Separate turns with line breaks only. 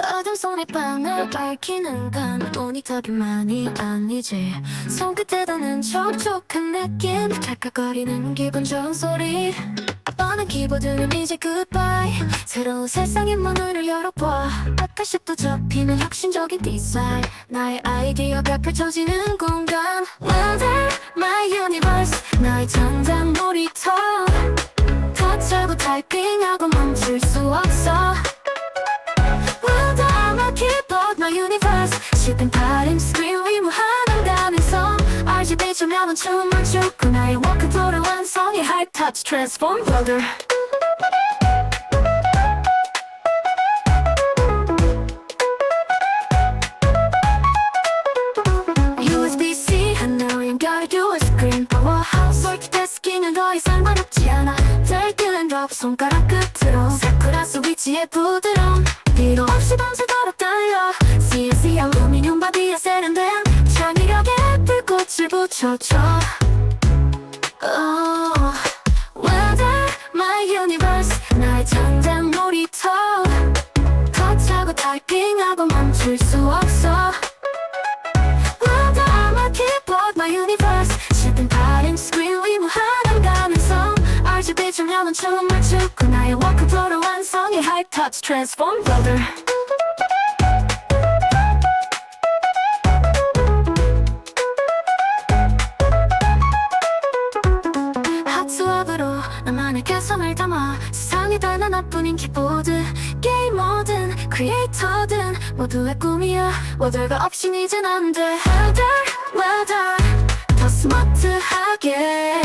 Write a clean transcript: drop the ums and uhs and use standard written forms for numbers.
어둠 속의 밤을 밝히는 건 모니터기만이 아니지. 손끝에 닿는 촉촉한 느낌, 찰칵거리는 기분 좋은 소리. 뻔한 키보드는 이제 굿바이. 새로운 세상의 문을 열어봐. 아까샷도 접히는 혁신적인 디자인. 나의 아이디어가 펼쳐지는 공간. Well there, my universe. 나의 전장 놀이터. 터치하고 타이핑하고 멈출 수 없어. Well there, my keyboard, my universe. 씹힌 파린 스크린 위 무한한 감성. RGB 조명은 춤을 추고 나의 워크플로우 완성의 high touch transform builder. USB-C 하나로 연결해 듀얼 스크린 파워하우스 멀티태스킹은 더 이상 어렵지 않아. 들뜨는 드롭 손가락 끝으로 사쿠라 스위치의 부드러움 필요 없이 밤새도록 달려. CNC 알루미늄 바디에 세련된 창의력에 불꽃을 붙여줘. Oh, well there, my universe. 나의 전장 놀이터. 터치하고 타이핑하고 멈출 수 없어. Well there, my keyboard, my universe. 씹힌 파린 스크린 위 무한한 감성. RGB 조명은 춤을 추고 나의 워크플로우 완성의 high touch transform builder. 핫수업으로 나만의 개성을 담아 세상에 단 하나뿐인 키보드. 게이머든 크리에이터든 모두의 꿈이야. 워들가 없인 이젠 안돼. Well there, well there. 더 스마트하게